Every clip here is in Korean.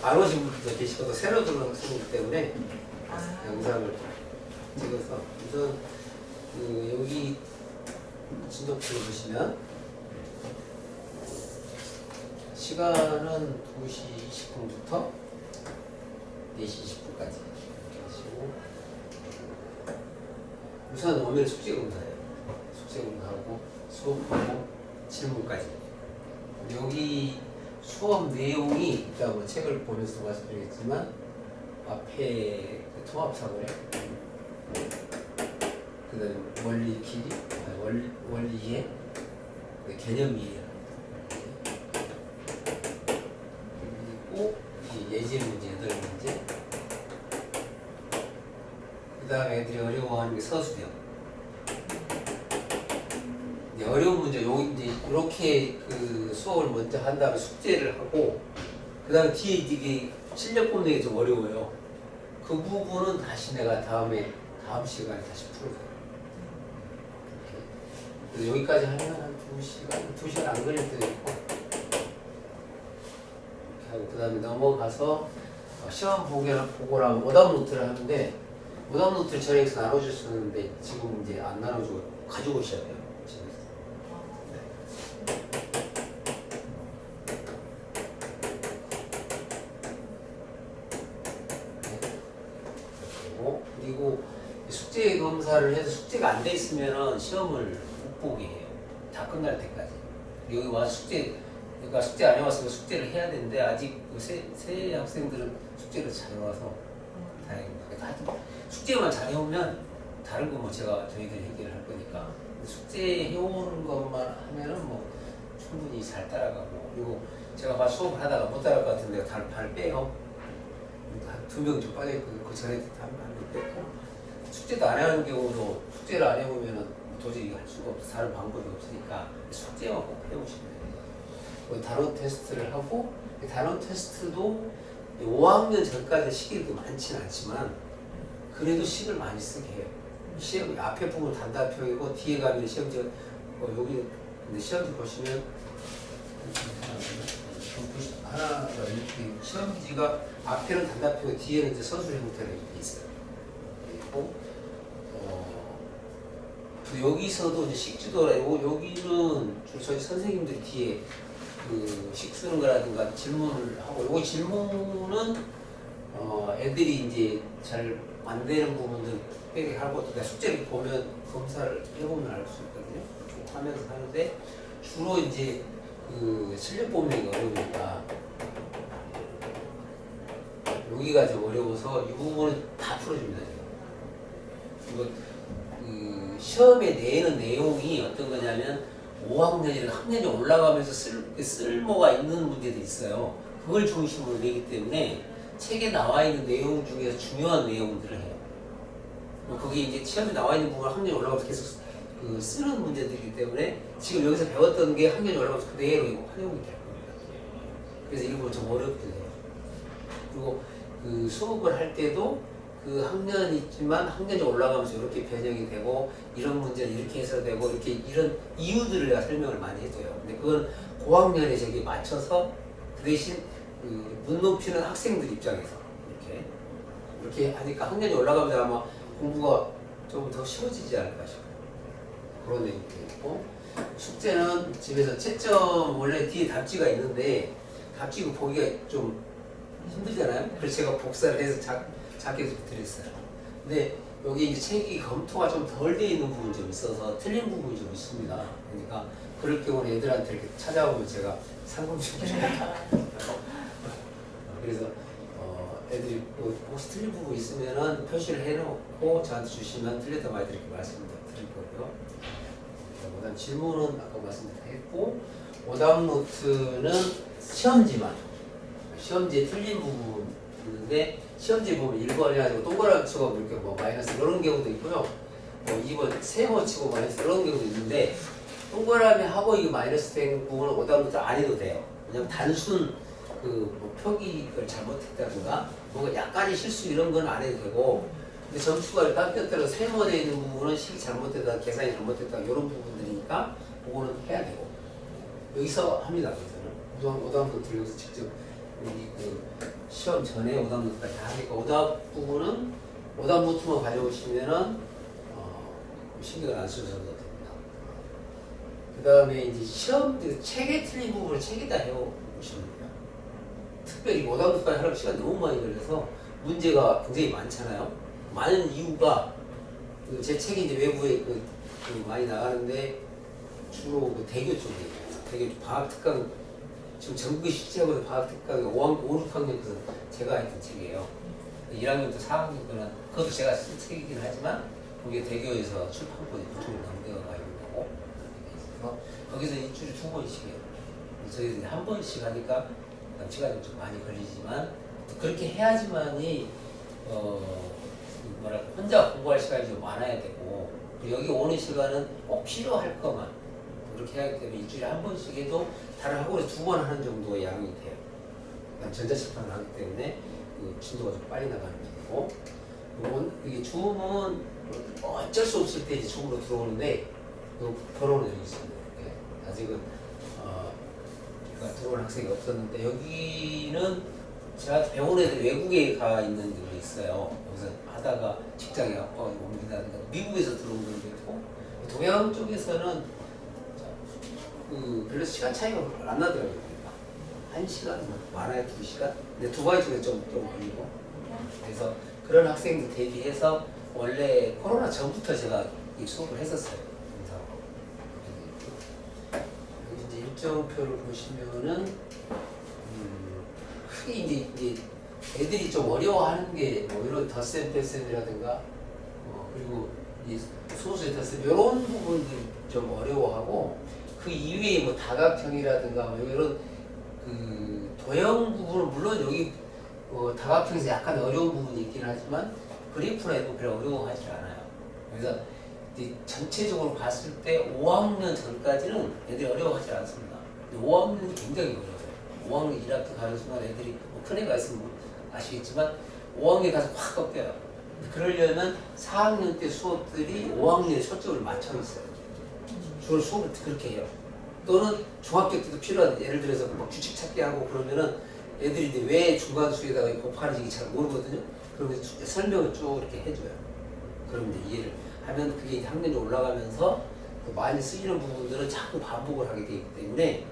안 오신 분들도 계시고 새로 들어오는 학생이기 때문에 영상을 찍어서 우선 여기 진독표를 보시면 시간은 2시 20분부터 4시 20분까지 이렇게 하시고 우선 오늘 숙제 검사예요. 숙제 검사하고 수업하고 질문까지. 여기 수업 내용이 이따 뭐 책을 보면서 말씀드리겠지만 앞에 통합사고래, 그다음에 원리 길이, 원리 이해, 개념 이해, 그리고 예제 문제 8문제, 그다음에 애들이 어려워하는 게 서술형. 어려운 문제, 이제 이렇게 그 수업을 먼저 한 다음에 숙제를 하고, 그 다음에 뒤에 이게 실력 뽐내는 게 좀 어려워요. 그 부분은 다시 내가 다음 시간에 다시 풀어줘요. 그래서 여기까지 하면 한 2시간 안 걸릴 때도 있고, 이렇게 하고, 그 다음에 넘어가서 시험 보고랑 오답 노트를 하는데, 오답 노트를 전에서 나눠줄 수 있는데, 지금 이제 안 나눠주고 가지고 오셔야 돼요. 그리고 숙제 검사를 해서 숙제가 안 돼 있으면 시험을 못 보게 해요. 다 끝날 때까지. 여기 와서 그러니까 숙제 안 해왔으면 숙제를 해야 되는데 아직 새 학생들은 숙제를 잘 해와서 다행입니다. 하여튼 숙제만 잘 해오면 다른 거 뭐 저희들이 해결할 거니까 숙제 해오는 것만 하면은 뭐 충분히 잘 따라가고, 그리고 제가 수업을 하다가 못 따라갈 것 같은데 발 빼요. 한 2명 좀 빠져있거든요. 그 전에 한명 뺐고, 숙제도 안 하는 경우도 숙제를 안 해보면 도저히 할 수가 없어. 다른 방법이 없으니까 숙제만 꼭 해오시면 돼요. 단원 테스트를 하고, 단원 테스트도 5학년 전까지 시기도 많지는 않지만 그래도 식을 많이 쓰게 해요. 시험 앞에 부분 단답형이고 뒤에 가면 시험지 여기 근데 시험지 보시면 하나 이렇게 시험지가 앞에는 단답형, 뒤에는 이제 서술 형태로 이렇게 있어요. 그리고 여기서도 이제 식주도 여기는 저희 선생님들이 뒤에 그 식 쓰는 거라든가 질문을 하고, 요거 질문은 애들이 이제 잘 안 되는 부분들 하고, 숙제를 보면 검사를 해보면 알 수 있거든요. 하면서 하는데 주로 이제 그 실력 뽐내기가 어려우니까 여기가 좀 어려워서 이 부분은 다 풀어줍니다. 이거 그 시험에 내는 내용이 어떤 거냐면 5학년이나 학년이 올라가면서 쓸모가 있는 문제도 있어요. 그걸 중심으로 내기 때문에 책에 나와 있는 내용 중에서 중요한 내용들을 해요. 거기 이제 시험에 나와 있는 부분을 학년이 올라가면서 계속 그 쓰는 문제들이기 때문에 지금 여기서 배웠던 게 학년이 올라가면서 그대로 활용이 될 겁니다. 그래서 이런 건 좀 어렵긴 해요. 그리고 그 수업을 할 때도 그 학년이 있지만 학년이 올라가면서 이렇게 변형이 되고 이런 문제는 이렇게 해석되고 이렇게 이런 이유들을 내가 설명을 많이 해줘요. 근데 그건 고학년에 저기 맞춰서 그 대신 그 눈높이는 학생들 입장에서 이렇게 하니까 학년이 올라가면서 아마 공부가 좀 더 쉬워지지 않을까 싶어요. 그런 내용도 있고, 숙제는 집에서 채점 원래 뒤에 답지가 있는데 답지가 보기가 좀 힘들잖아요. 그래서 제가 복사를 해서 작게 드렸어요. 근데 여기 이제 책이 검토가 좀 덜 돼 있는 부분이 좀 있어서 틀린 부분이 좀 있습니다. 그러니까 그럴 경우는 애들한테 이렇게 찾아오면 제가 상담 좀 해요. 그래서 애들이 혹시 틀린 부분 있으면은 표시를 해놓고 저한테 주시면 틀렸다 말이다 이렇게 말씀을 드릴 거고요. 그다음 질문은 아까 말씀드렸고, 오답 노트는 시험지만, 시험지에 틀린 부분 있는데 시험지 보면 1번 해가지고 동그라미 치고 이렇게 뭐 마이너스 이런 경우도 있고요. 뭐 2번 세모 치고 마이너스 이런 경우도 있는데, 동그라미 하고 이거 마이너스 된 부분은 오답 노트 안 해도 돼요. 왜냐면 단순 뭐 표기를 잘못했다든가 뭔가 약간의 실수 이런 건 안 해도 되고, 근데 점수가 깎였다고 세모되어 있는 부분은 식이 잘못됐다, 계산이 잘못됐다 이런 부분들이니까 그거는 해야 되고, 여기서 합니다. 여기서는 오답도 들려서 직접 우리 그 시험 전에 오답노트까지 다 하니까 오답 부분은 오답 노트만 가져오시면은 신경을 안 쓰셔도 됩니다. 그 다음에 이제 시험 책에 틀린 부분을 책에다 해오시면 돼요. 특별히 오답 노트까지 하려면 시간 너무 많이 걸려서 문제가 굉장히 많잖아요. 많은 이유가 제 책이 이제 외부에 많이 나가는데 주로 그 대교 쪽이에요. 대교 방학특강 지금 전국의 실제하고도 방학특강이 5, 6학년에서 제가 했던 책이에요. 1학년부터 4학년 거는 그것도 제가 쓴 책이긴 하지만 그게 대교에서 출판권이 보통을 넘겨가 있는 거고 거기서 일주일에 2번씩이에요. 저희들이 한 번씩 하니까 시간이 좀 많이 걸리지만 그렇게 해야지만이 뭐랄까 혼자 공부할 시간이 좀 많아야 되고 여기 오는 시간은 꼭 필요할 것만 그렇게 하기 때문에 일주일에 한 번씩 해도 다른 학원에서 2번 하는 정도의 양이 돼요. 전자출판을 하기 때문에 그 진도가 좀 빨리 나가는 거고 이게 줌은 어쩔 수 없을 때 이제 줌으로 들어오는데 번호는 여기 있습니다. 아직은 들어온 학생이 없었는데 여기는 제가 배운 애들 외국에 가 있는 분이 있어요. 여기서 하다가 직장에 옮긴다든가 미국에서 들어온 분도 있고 동양 쪽에서는 별로 시간 차이가 안 나더라고요. 1시간, 많아야 2시간? 근데 두바이 쪽에 좀 걸리고 그래서 그런 학생들 대비해서 원래 코로나 전부터 제가 이 수업을 했었어요. 여기 이제 일정표를 보시면은 크게 이제 애들이 좀 어려워하는 게 뭐 이런 덧셈 뺄셈이라든가 그리고 이 소수의 덧셈 이런 부분들이 좀 어려워하고 그 이외에 뭐 다각형이라든가 뭐 이런 그 도형 부분은 물론 여기 다각형에서 약간 어려운 부분이 있긴 하지만 그래프나 이런 거 별로 어려워하지 않아요. 그래서 전체적으로 봤을 때 5학년 전까지는 애들이 어려워하지 않습니다. 5학년이 굉장히 어려워요. 5학년 1학기 가는 순간 애들이 뭐 큰 애가 있으면 아시겠지만 5학년 가서 확 꺾여요. 그러려면 4학년 때 수업들이 5학년에 초점을 맞춰 있어요. 주로 수업을 그렇게 해요. 또는 중학교 때도 필요한 예를 들어서 막 규칙 찾기 하고 그러면은 애들이 이제 왜 중간수에다가 곱하는지 잘 모르거든요. 그러면 설명을 쭉 이렇게 해줘요. 그럼 이제 이해를 하면 그게 이제 학년이 올라가면서 많이 쓰이는 부분들은 자꾸 반복을 하게 되기 때문에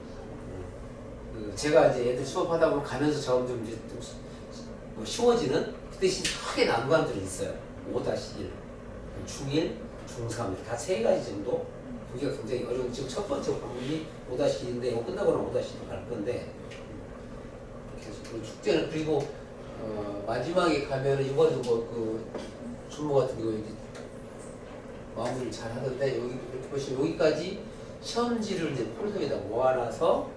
제가 이제 애들 수업하다 보면 가면서 점점 이제 좀 뭐 쉬워지는 그 대신 크게 난관들이 있어요. 5-1, 중1, 중3 다 3가지 정도. 그게 굉장히 어려운 지금 첫 번째 과목이 5-1인데 이거 끝나고 나면 5-1로 갈 건데 그래서 축제는 그리고 마지막에 가면은 이번에 뭐그 준모 같은 경우 이제 마무리를 잘 하던데 여기 이렇게 보시면 여기까지 시험지를 이제 폴더에다 모아놔서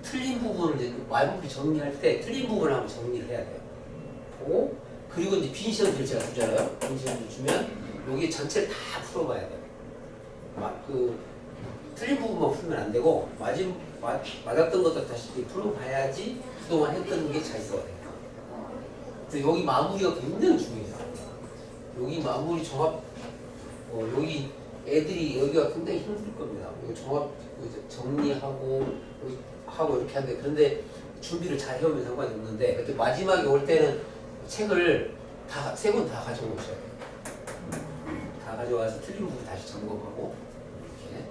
틀린 부분을 이제 마무리 정리할 때 틀린 부분을 한번 정리를 해야 돼요. 보고 그리고 이제 빈 시험지를 제가 주잖아요. 빈 시험지 주면 여기 전체를 다 풀어봐야 돼요. 틀린 부분만 풀면 안 되고 맞았던 것도 다시 풀어봐야지 그동안 했던 게 자기가 돼요. 그래서 여기 마무리가 굉장히 중요해요. 여기 마무리 종합 여기 애들이 여기가 굉장히 힘들 겁니다. 여기 종합 정리하고 이렇게 하는데 그런데 준비를 잘 해오면 상관이 없는데 그때 마지막에 올 때는 책을 다 3권 다 가져오셔야 돼요. 다 가져와서 틀린 부분 다시 점검하고 이렇게.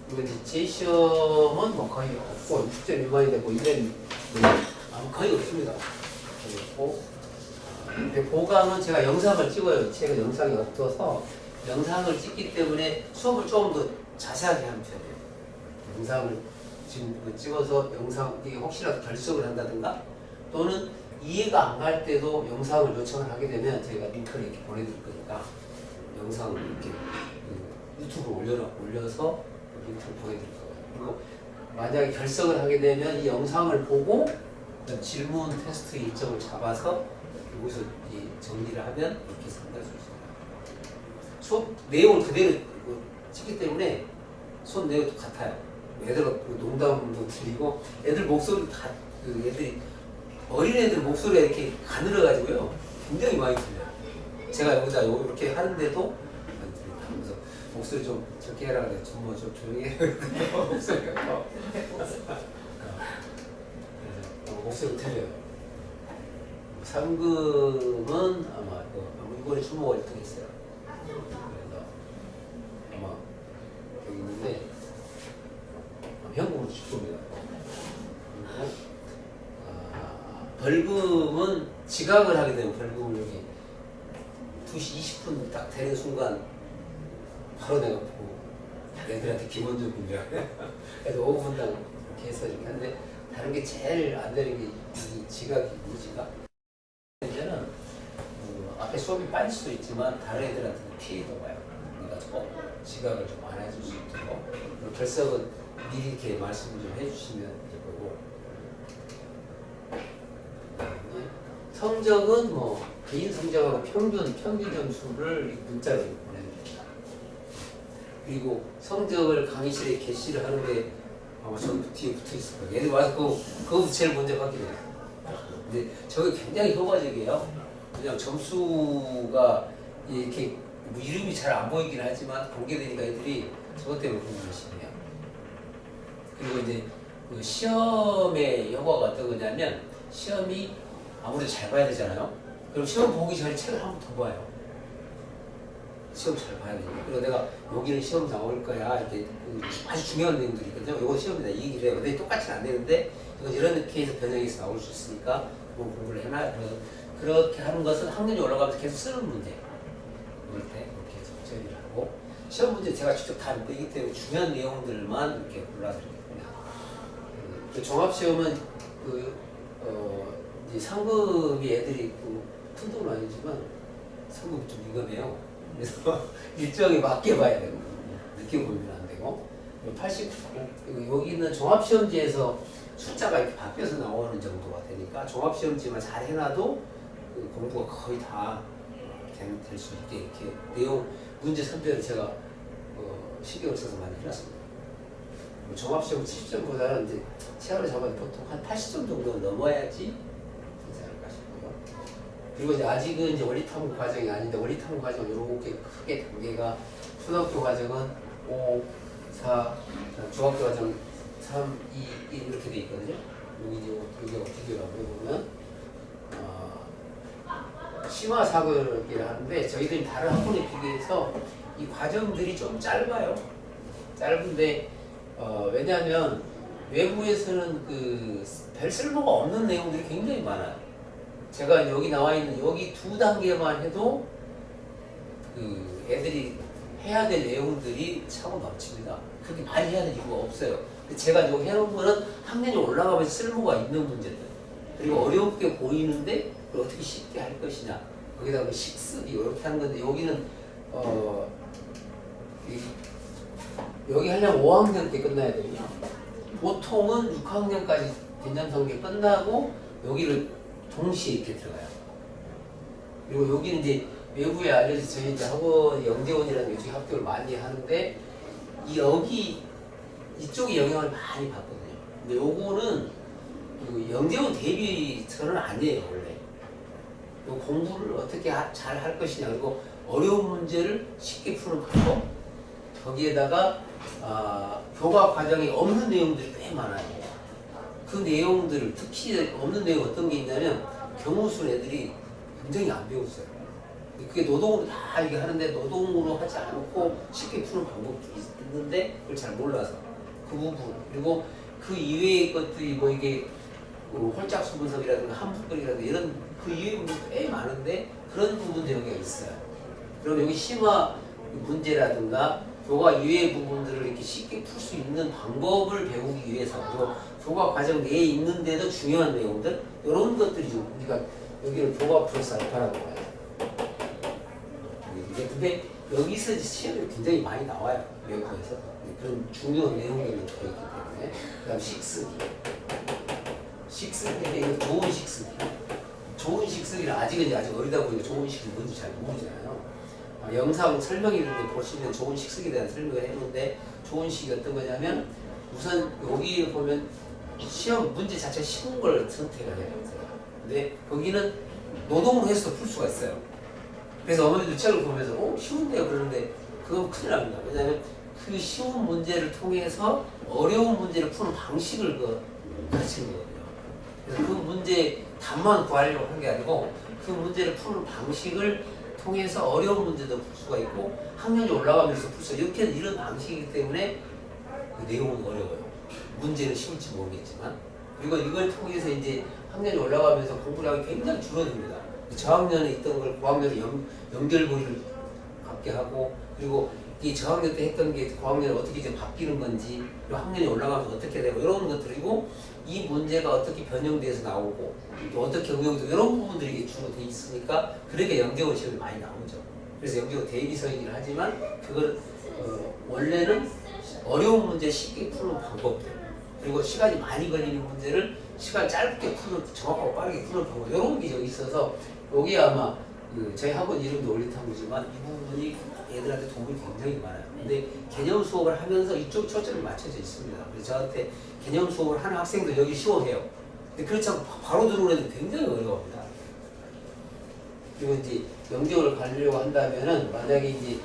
그리고 이제 제 시험은 뭐 거의 없고 60점 미만이 되고 이런 거의 없습니다. 없고 보강은 제가 영상을 찍어요. 제가 영상이 없어서 영상을 찍기 때문에 수업을 조금 더 자세하게 하면 돼요. 영상을 지금 찍어서 영상 이게 혹시라도 결석을 한다든가 또는 이해가 안 갈 때도 영상을 요청을 하게 되면 저희가 링크를 이렇게 보내드릴 거니까 영상을 이렇게 유튜브에 올려서 링크를 보내드릴 거예요. 그리고 만약에 결석을 하게 되면 이 영상을 보고 질문 테스트 일정을 잡아서 여기서 정리를 하면 이렇게 상담할 수 있습니다. 수업 내용을 그대로 찍기 때문에 수업 내용도 같아요. 애들 농담도 들리고 애들 목소리 다 애들이 어린애들 목소리가 이렇게 가늘어가지고요 굉장히 많이 들려요. 제가 여기다 이렇게 하는데도 그래서 목소리 좀 적게 해라 그래. 좀 조용히 해. 목소리가 커. 목소리 틀려요. 상금은 아마 이번에 추모가 1등 했어요. 그래서 아마 여기 있는데 현금으로 줍니다. 그리고 벌금은 지각을 하게 되면 벌금을 여기 2시 20분 딱 되는 순간 바로 내가 보고 애들한테 기본적인 분량 그래서 5분당 이렇게 해서 이렇게 하는데 다른 게 제일 안 되는 게 이 지각이 무지각. 이제는 앞에 수업이 빠질 수도 있지만 다른 애들한테는 피해가 와요. 그래서 지각을 좀 안 해줄 수 있도록 결석은 미리 이렇게 말씀을 좀 해주시면 될 거고. 성적은 뭐 개인 성적하고 평균 점수를 문자로 보내드립니다. 그리고 성적을 강의실에 게시를 하는데 아마 전 뒤에 붙어 있을 거예요. 얘들 와서 그거부터 제일 먼저 확인해요. 근데 저게 굉장히 효과적이에요. 그냥 점수가 이렇게 뭐 이름이 잘 안 보이긴 하지만 공개되니까 애들이 저것 때문에 공부 열심히 해요. 그리고 이제 그 시험의 효과가 어떤 거냐면 시험이 아무래도 잘 봐야 되잖아요. 그럼 시험 보기 전에 책을 한 번 더 봐요. 시험 잘 봐야 되니까. 그리고 내가 여기는 시험 나올 거야. 이렇게 아주 중요한 내용들이 있거든요. 이거 시험이다. 이 얘기를 해요. 근데 똑같이 안 되는데 이건 이렇게 해서 변형해서 나올 수 있으니까 뭐 공부를 해놔. 그렇게 하는 것은 학년이 올라가면서 계속 쓰는 문제. 그럴 때 이렇게 해서 처리를 하고 시험 문제 제가 직접 다 내기 때문에 중요한 내용들만 이렇게 골라서 이렇게 합니다. 종합시험은 이제 상금이 애들이 큰 돈은 아니지만 상금이 좀 민감해요. 그래서 일정에 맞게 봐야 되고 늦게 보면 안 되고 89 그리고 여기는 종합시험지에서 숫자가 이렇게 바뀌어서 나오는 정도가 되니까 종합시험지만 잘 해놔도 공부가 거의 다 될 수 있게 이렇게 내용 문제 선별을 제가 신경을 써서 많이 해놨습니다. 종합시험 70점보다는 이제 시간을 잡아도 보통 한 80점 정도 넘어야지 되지 않을까 싶고요. 그리고 이제 아직은 이제 원리탐구 과정이 아닌데 원리탐구 과정은 이렇게 크게 단계가 초등학교 과정은 5, 4, 중학교 과정 3, 2, 1 이렇게 돼 있거든요. 여기 이제 여기가 비교를 해보면 심화사교를 하는데 저희들이 다른 학원에 비교해서 이 과정들이 좀 짧아요. 짧은데 왜냐하면 외부에서는 별 쓸모가 없는 내용들이 굉장히 많아요. 제가 여기 나와 있는 여기 2단계만 해도 애들이 해야 될 내용들이 차고 넘칩니다. 그렇게 많이 해야 될 이유가 없어요. 제가 여기 해놓은 거는 학년이 올라가면서 쓸모가 있는 문제들. 그리고 어렵게 보이는데 그걸 어떻게 쉽게 할 것이냐. 거기다가 식쓰기 이렇게 하는 건데 여기는 여기 하려면 5학년 때 끝나야 되거든요. 보통은 6학년까지 대전성계 끝나고 여기를 동시에 이렇게 들어가요. 그리고 여기는 이제 외부에 알려진 저희 이제 학원 영재원이라는 요즘 학교를 많이 하는데 여기 이쪽이 영향을 많이 받거든요. 근데 요거는 영재원 대비처는 아니에요 원래. 요 공부를 어떻게 잘 할 것이냐 그리고 어려운 문제를 쉽게 푸는 방법 거기에다가 교과 과정에 없는 내용들이 꽤 많아요. 그 내용들을 특히 없는 내용 어떤 게 있냐면 경우수 애들이 굉장히 안 배웠어요. 그게 노동으로 다 이게 하는데 노동으로 하지 않고 쉽게 푸는 방법도 있는데 그걸 잘 몰라서 그 부분 그리고 그 이외의 것들이 뭐 이게 홀짝수 분석이라든가 함수거리라든가 이런 그 이외의 부분도 꽤 많은데 그런 부분도 여기가 있어요. 그럼 여기 심화 문제라든가 교과 이외의 부분들을 이렇게 쉽게 풀 수 있는 방법을 배우기 위해서 또 교과 과정 내에 있는데도 중요한 내용들 이런 것들이 좀 우리가 여기를 교과 플러스 알파라고 봐요. 근데 여기서 시험이 굉장히 많이 나와요. 외국에서 그런 중요한 내용들이 들어있기 때문에 그다음 식쓰기 이거 좋은 식쓰기 좋은 식쓰기는 아직은 아직 어리다 보니까 좋은 식쓰기 뭔지 잘 모르잖아요. 영상 설명이 있는데 보시면 좋은 식쓰기에 대한 설명을 해놓는데 좋은 식이 어떤 거냐면 우선 여기 보면 시험 문제 자체가 쉬운 걸 선택을 해야 돼요. 근데 거기는 노동으로 해서 풀 수가 있어요. 그래서 어머니들 책을 보면서 쉬운데요 그러는데 그건 큰일 납니다. 왜냐하면 그 쉬운 문제를 통해서 어려운 문제를 푸는 방식을 가르치는 거거든요. 그래서 그 문제 답만 구하려고 하는 게 아니고 그 문제를 푸는 방식을 통해서 어려운 문제도 풀 수가 있고 학년이 올라가면서 풀 수 이렇게 이런 방식이기 때문에 그 내용은 어려워요. 문제는 쉬울지 모르겠지만 그리고 이걸 통해서 이제 학년이 올라가면서 공부량이 굉장히 줄어듭니다. 저학년에 있던 걸 고학년에 연결고리를 갖게 하고 그리고 이 저학년 때 했던 게 고학년에 어떻게 이제 바뀌는 건지 그리고 학년이 올라가면서 어떻게 되고 이런 것들이고 이 문제가 어떻게 변형돼서 나오고 또 어떻게 응용되고 이런 부분들이 주로 돼 있으니까 그렇게 연계원 시험이 많이 나오죠. 그래서 연계원 대비서이긴 하지만 그걸 원래는 어려운 문제 쉽게 푸는 방법들 그리고 시간이 많이 걸리는 문제를 시간 짧게 푸는 정확하고 빠르게 푸는 방법 이런 게 여기 있어서 여기 아마 저희 학원 이름도 올리탐이지만 이 부분이 애들한테 도움이 굉장히 많아요. 근데 개념 수업을 하면서 이쪽 초점이 맞춰져 있습니다. 그래서 저한테 개념 수업을 하는 학생도 여기 쉬워해요. 근데 그렇지 않고 바로 들어오는 애들 굉장히 어려워합니다. 그리고 이제 연결을 가려고 한다면은 만약에 이제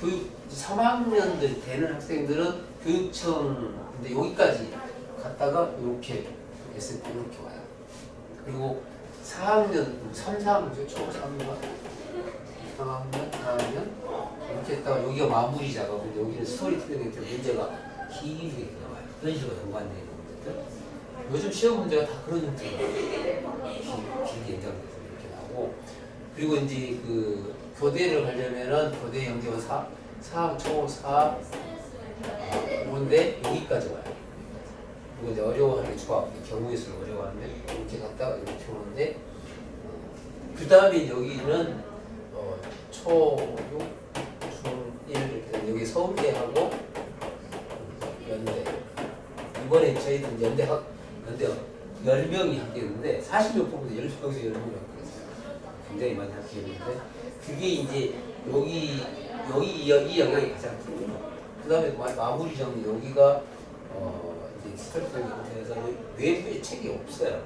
교육 3학년들 되는 학생들은 교육청 근데 여기까지 갔다가 이렇게 했을 때 이렇게 와요. 그리고 4학년, 3, 4학년, 초 3학년, 3학년, 4학년 이렇게 했다가 여기가 마무리 작업인데 여기는 스토리텔링 때 문제가 길게 나와요. 현실과 연관되어 있는 문제들. 요즘 시험 문제가 다 그런 형태가 길게 연장돼서 이렇게 나오고 그리고 이제 그 교대를 가려면은 교대 연계원 4, 초 4, 5인데 여기까지 와요. 그리고 이제 어려워하는 중학, 경우예술 어려워하는데 이렇게 갔다가 이렇게 오는데 그 다음에 여기는 초 6, 중 1 이렇게 되면 여기 서울대하고 연대 이번에 저희들 연대 10명이 합격했는데 40명 뽑는데 10명에서 10명이 합격했어요. 굉장히 많이 합격했는데 그게 이제 여기 이 영향이 가장 크고요. 그 다음에 마무리 정리 여기가 이제 스토리텔링 상태에서 외부에 책이 없어요.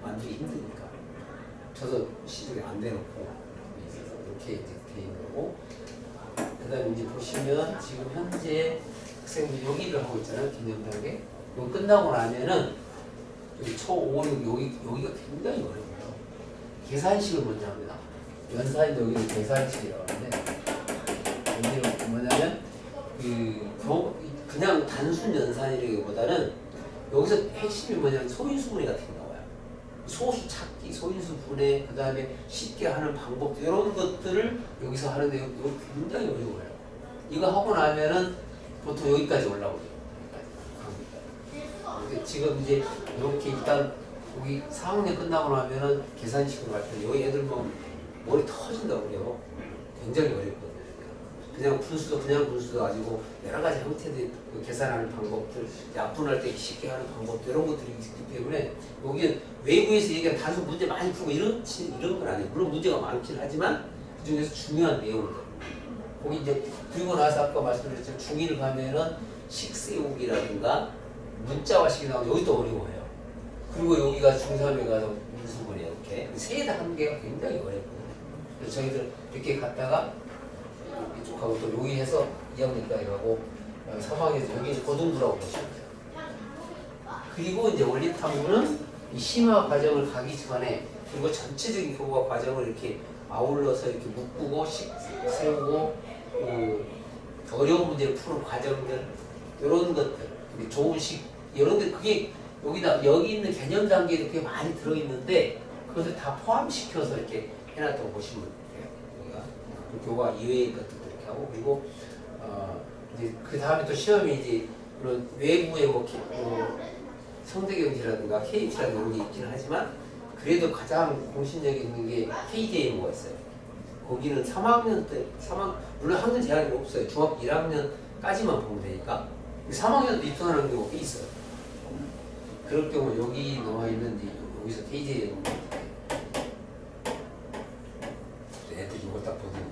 만들기 힘드니까. 저도 시중에 안 대놓고 이렇게 이제 돼 있는 거고. 그 다음에 이제 보시면 지금 현재 학생들이 여기를 하고 있잖아요. 기념단계. 이거 끝나고 나면은 여기 초 5, 6 여기가 굉장히 어려워요. 계산식을 먼저 합니다. 연산인데 여기는 계산식이라고 하는데 여기는 뭐냐면 그냥 단순 연산이라기보다는 여기서 핵심이 뭐냐면 소인수 분해 같은 게 나와요. 소수 찾기, 소인수 분해, 그 다음에 쉽게 하는 방법 이런 것들을 여기서 하는데 이거 굉장히 어려워요. 이거 하고 나면은 보통 여기까지 올라오죠. 지금 이제 이렇게 일단 여기 4학년 끝나고 나면은 계산식으로 갈 때 여기 애들 뭐 머리 터진다고 그래요. 굉장히 어렵거든요. 그냥 분수도 가지고 여러 가지 형태들 계산하는 방법들, 약분할 때 쉽게 하는 방법들 이런 것들이 있기 때문에 여기는 외부에서 얘기하는 단순 문제 많이 풀고 이런 건 아니에요. 물론 문제가 많긴 하지만 그 중에서 중요한 내용들. 거기 이제 그리고 나서 아까 말씀드렸지만 중1 가면은 식세우기라든가 문자화식이 나오면 여기도 어려워요. 그리고 여기가 중3에 가서 인수분해 이렇게 세 단계가 굉장히 어렵거든요. 그래서 저희들 이렇게 갔다가 이쪽하고 또 여기 해서 2학년까지 가고 3학년에서 여기 고등부라고 보시면 돼요. 그리고 이제 원리탐구는 이 심화 과정을 가기 전에 그리고 전체적인 교과 과정을 이렇게 아울러서 이렇게 묶고 세우고 어려운 문제를 푸는 과정들 이런 것들 좋은 이런 데 그게 여기 있는 개념 단계에도 그게 많이 들어있는데 그것을 다 포함시켜서 이렇게 해놨다고 보시면 돼요. 여기가 교과 이외의 것들도 이렇게 하고 그리고 이제 그 다음에 또 시험이 이제 그런 외부의 성대경지라든가 KT라든가 이런 게 있기는 하지만 그래도 가장 공신력 있는 게 KJMO가 있어요. 거기는 3학년 때 물론 학년 제한이 없어요. 중학교 1학년까지만 보면 되니까 3학년도 입학하는 경우가 꽤 있어요. 그럴 경우 여기 나와 있는 여기서 KJM 애들이 이걸 딱 보더니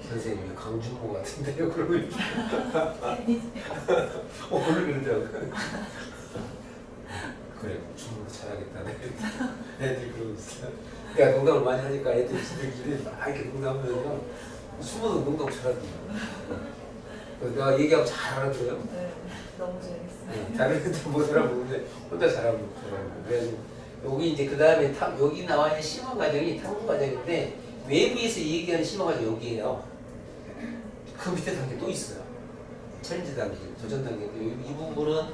선생님이 강준모 같은데요? 그러고 오늘 그러더라고요. 그래 준모 잘하겠다. 애들이 그러고 있어요. 그러니까 농담을 많이 하니까 애들이 지들끼리 막 이렇게 농담하면요. 숨어서 농담 잘하더라고요. 내가 얘기하고 잘 알아들어요? 네, 너무 재밌어요. 네, 다른 애들 못 알아보는데 혼자 잘하고 있더라고요. 그래서 여기 이제 그 다음에 여기 나와 있는 심화 과정이 탐구 과정인데 외부에서 얘기하는 심화 과정이 여기에요. 그 밑에 단계 또 있어요. 챌린지 단계, 도전 단계인데 이 부분은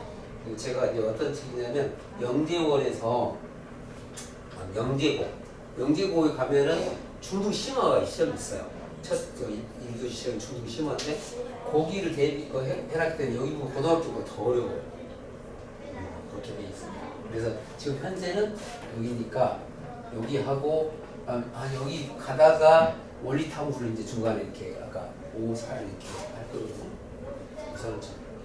제가 이제 어떤 책이냐면 영재원에서 영재고에 가면은 중등 심화가 시험이 있어요. 첫 1교 시험 중등 심화인데 거기를 해놨기 때문에 여기 보면 고등학교가 더 어려워요. 그렇게 돼 있습니다. 그래서 지금 현재는 여기니까 여기 하고 여기 가다가 원리 탐구를 이제 중간에 이렇게 아까 5, 4 이렇게 할 거거든요. 우선은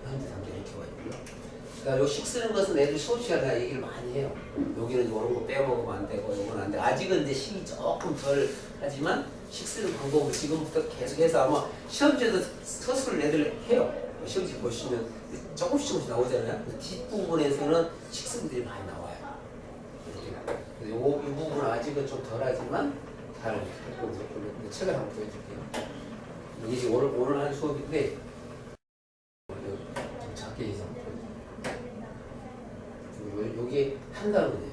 현재 단계 이렇게 와 있고요. 그러니까 요식 쓰는 것은 애들이 수업 시간에 내가 얘기를 많이 해요. 여기는 이런 거 빼먹으면 안 되고 이건 안 돼. 아직은 이제 식이 조금 덜 하지만 식 쓰는 방법을 지금부터 계속해서 아마 시험지에도 서술을 애들 해요. 시험지 보시면 조금씩 나오잖아요. 그 뒷부분에서는 식습들이 많이 나와요. 이 부분은 아직은 좀 덜하지만 잘 할 거거든요. 책을 한번 보여줄게요. 이게 지금 오늘 한 수업인데 좀 작게 해서 여기 한 달이네요.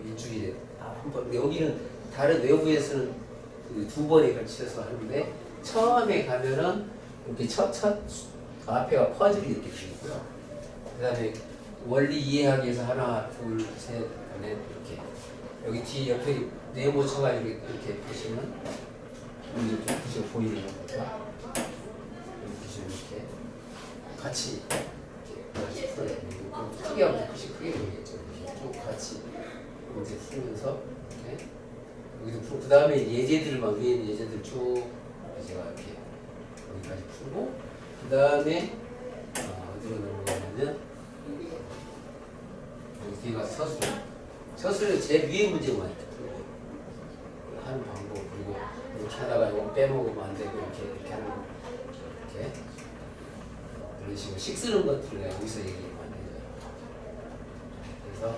일주일에 한 번. 여기는 다른 외부에서는 두 번에 걸쳐서 하는데 처음에 가면은 이렇게 첫 앞에가 퍼즐이 이렇게 되고요. 그다음에 원리 이해하기 위해서 하나, 둘, 셋, 넷 이렇게 여기 뒤 옆에 네모 쳐가지고 이렇게 보시면 이렇게 보시면 보이는 겁니다. 여기 보시면 이렇게 같이 풀어요. 크게 하면 크게 보이겠죠. 이렇게 쭉 같이 이제 풀면서 이렇게 여기도 풀고 그 다음에 예제들 막 위에 있는 예제들 쭉 제가 이렇게 여기까지 풀고 그 다음에 어디로 넘어가냐면 여기 뒤에 가서 서술을 제일 위에 문제만 이렇게 풀고 하는 방법 그리고 이렇게 하다가 이거 빼먹으면 안 되고 이렇게 하는 거 이렇게 이런 식으로 식 쓰는 것들을 여기서 얘기를 많이 해줘요. 그래서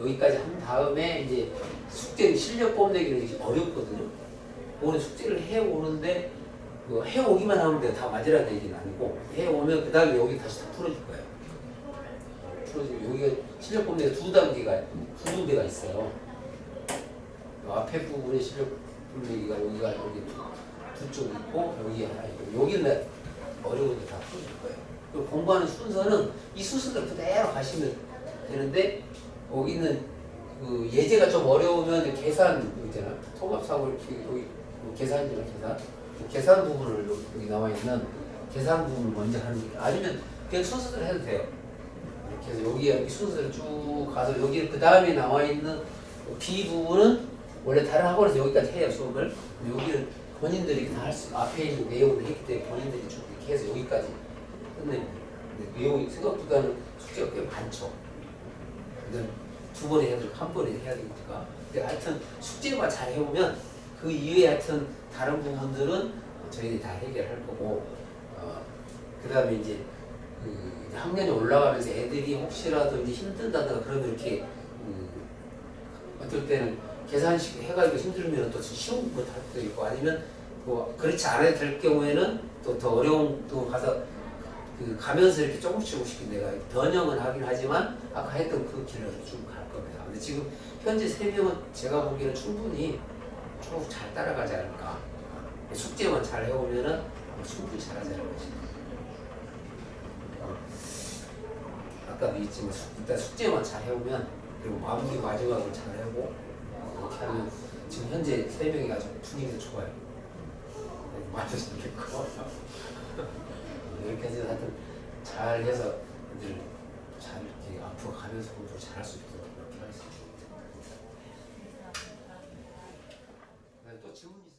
여기까지 한 다음에 이제 숙제 실력 뽐내기는 이게 어렵거든요. 오늘 숙제를 해오는데 해오기만 하면 돼요. 다 맞으라는 얘기는 아니고 해오면 그 다음에 여기 다시 다 풀어줄 거예요. 풀어주고 여기가 실력 뽐내기 두 군데가 있어요. 앞에 부분에 실력 뽐내기가 여기가 여기 두 쪽 있고 여기 하나 있고 여기는 어려운데 다 풀어줄 거예요. 그리고 공부하는 순서는 이 순서대로 그대로 가시면 되는데 여기는 그 예제가 좀 어려우면 계산 있잖아. 통합사고 이렇게 여기 계산이잖아. 계산 부분을 여기 나와 있는 계산 부분을 먼저 하는 게 아니면 그냥 순서대로 해도 돼요. 이렇게 해서 여기 순서대로 쭉 가서 여기 그 다음에 나와 있는 B 부분은 원래 다른 학원에서 여기까지 해요 수업을. 여기는 본인들이 다 할 수 앞에 있는 내용을 했기 때문에 본인들이 쭉 이렇게 해서 여기까지 끝냅니다. 내용이 생각보다는 숙제가 꽤 많죠. 두 번에 해야 되고 한 번에 해야 되니까. 근데 하여튼 숙제만 잘 해오면 그 이외에 하여튼 다른 부분들은 저희들이 다 해결할 거고 그 다음에 이제 학년이 올라가면서 애들이 혹시라도 이제 힘든다든가 그러면 이렇게 어떨 때는 계산식 해가지고 힘들면 또 쉬운 거 할 때도 있고 아니면 뭐 그렇지 않아도 될 경우에는 또 더 어려운 또 가서 가면서 이렇게 조금씩 내가 변형은 하긴 하지만 아까 했던 그 길을 쭉 갈 겁니다. 근데 지금 현재 3명은 제가 보기에는 충분히 쭉 잘 따라가지 않을까. 숙제만 잘 해오면은 충분히 잘하지 않을까 싶습니다. 아까도 있지만 일단 숙제만 잘 해오면 그리고 마무리 마지막을 잘 해오고 이렇게 하면 지금 현재 3명이 아주 분위기도 좋아요. 맞으시면 좋겠고 이렇게 해서 하여튼 잘 해서 애들 잘 이렇게 앞으로 가면서 공부를 잘할 수 있도록 그렇게 하겠습니다. 또 질문 있어요?